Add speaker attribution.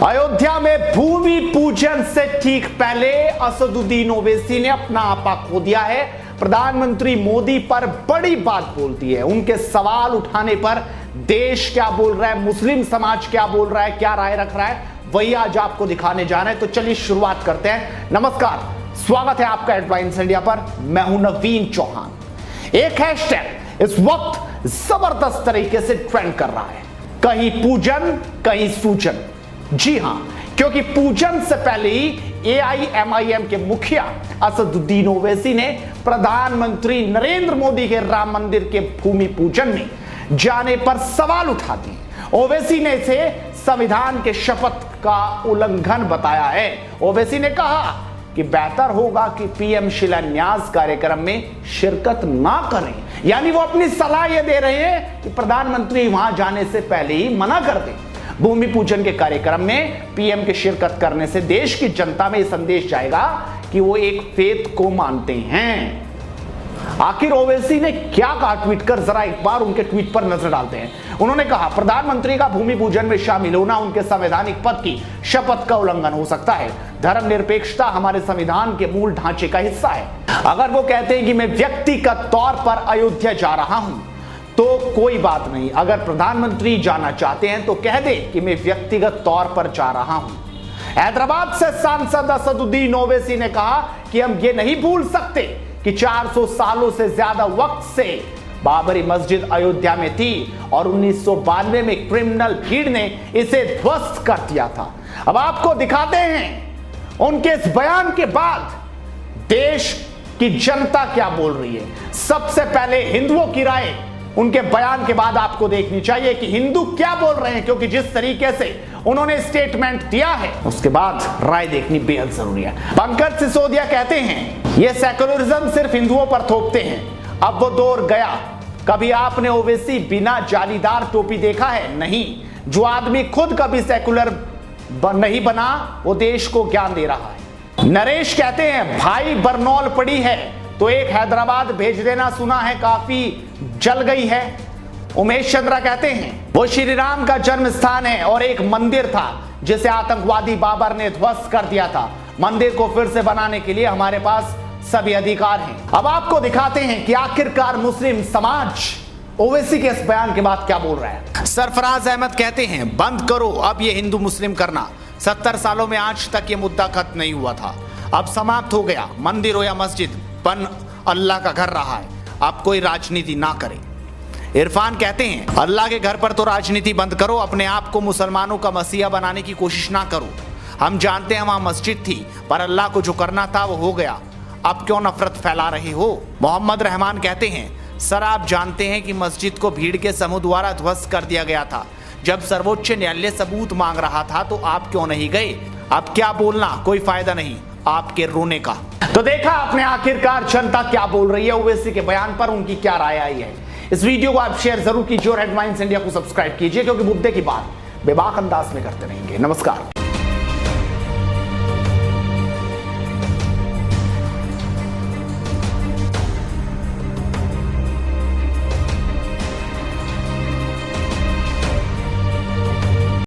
Speaker 1: अयोध्या में भूमि पूजन से ठीक पहले असदुद्दीन ओवैसी ने अपना आपा खो दिया है। प्रधानमंत्री मोदी पर बड़ी बात बोल दी है। उनके सवाल उठाने पर देश क्या बोल रहा है, मुस्लिम समाज क्या बोल रहा है, क्या राय रख रहा है, वही आज आपको दिखाने जा रहे हैं। तो चलिए शुरुआत करते हैं। नमस्कार, स्वागत है आपका हेडलाइंस इंडिया पर। मैं हूं नवीन चौहान। एक हैशटैग इस वक्त जबरदस्त तरीके से ट्रेंड कर रहा है, कहीं पूजन कहीं सूजन। जी हां, क्योंकि पूजन से पहले ही AIMIM के मुखिया असदुद्दीन ओवैसी ने प्रधानमंत्री नरेंद्र मोदी के राम मंदिर के भूमि पूजन में जाने पर सवाल उठा दिए। ओवैसी ने इसे संविधान के शपथ का उल्लंघन बताया है। ओवैसी ने कहा कि बेहतर होगा कि PM शिलान्यास कार्यक्रम में शिरकत ना करें। यानी वो अपनी सलाह ये दे रहे हैं कि प्रधानमंत्री वहां जाने से पहले ही मना कर दें। भूमि पूजन के कार्यक्रम में PM के शिरकत करने से देश की जनता में यह संदेश जाएगा कि वो एक फेथ को मानते हैं। आखिर ओवैसी ने क्या कहा ट्वीट कर, जरा एक बार उनके ट्वीट पर नजर डालते हैं। उन्होंने कहा, प्रधानमंत्री का भूमि पूजन में शामिल होना उनके संवैधानिक पद की शपथ का उल्लंघन हो सकता है। धर्मनिरपेक्षता हमारे संविधान के मूल ढांचे का हिस्सा है। अगर वो कहते हैं कि मैं व्यक्तिगत तौर पर अयोध्या जा रहा हूं तो कोई बात नहीं। अगर प्रधानमंत्री जाना चाहते हैं तो कह दे कि मैं व्यक्तिगत तौर पर जा रहा हूं। हैदराबाद से सांसद असदुद्दीन ओवैसी ने कहा कि हम ये नहीं भूल सकते कि 400 सालों से ज्यादा वक्त से बाबरी मस्जिद अयोध्या में थी और 1992 में क्रिमिनल भीड़ ने इसे ध्वस्त कर दिया था। अब आपको दिखाते हैं उनके इस बयान के बाद देश की जनता क्या बोल रही है। सबसे पहले हिंदुओं की राय उनके बयान के बाद आपको देखनी चाहिए कि हिंदू क्या बोल रहे हैं, क्योंकि जिस तरीके से उन्होंने स्टेटमेंट दिया है उसके बाद राय देखनी बेहद जरूरी है। पंकज सिसोदिया कहते हैं ये सेकुलरिज्म सिर्फ हिंदुओं पर थोपते हैं, अब वो दौर गया। कभी आपने ओवैसी बिना जालीदार टोपी देखा है? नहीं। जो आदमी खुद कभी सेकुलर नहीं बना वो देश को ज्ञान दे रहा है। नरेश कहते हैं भाई बरनौल पड़ी है तो एक हैदराबाद भेज देना, सुना है काफी जल गई है। उमेश चंद्रा कहते हैं वो श्री राम का जन्म स्थान है और एक मंदिर था जिसे आतंकवादी बाबर ने ध्वस्त कर दिया था। मंदिर को फिर से बनाने के लिए हमारे पास सभी अधिकार हैं। अब आपको दिखाते हैं कि आखिरकार मुस्लिम समाज ओवैसी के इस बयान के बाद क्या बोल रहा है। सरफराज अहमद कहते हैं बंद करो अब ये हिंदू मुस्लिम करना। 70 सालों में आज तक ये मुद्दा खत्म नहीं हुआ था, अब समाप्त हो गया। मंदिर हो या मस्जिद, पन अल्लाह का घर रहा है, आप कोई राजनीति ना करें। इरफान कहते हैं अल्लाह के घर पर तो राजनीति बंद करो, अपने आप को मुसलमानों का मसीहा बनाने की कोशिश ना करो। हम जानते हैं वहां मस्जिद थी पर अल्लाह को जो करना था वो हो गया, अब क्यों नफरत फैला रहे हो। मोहम्मद रहमान कहते हैं सर आप जानते हैं कि मस्जिद को भीड़ के समूह द्वारा ध्वस्त कर दिया गया था। जब सर्वोच्च न्यायालय सबूत मांग रहा था तो आप क्यों नहीं गए। अब क्या बोलना, कोई फायदा नहीं आपके रोने का। तो देखा आपने आखिरकार जनता क्या बोल रही है ओवैसी के बयान पर, उनकी क्या राय आई है। इस वीडियो को आप शेयर जरूर कीजिए और हेडलाइंस इंडिया को सब्सक्राइब कीजिए, क्योंकि मुद्दे की बात बेबाक अंदाज में करते रहेंगे। नमस्कार।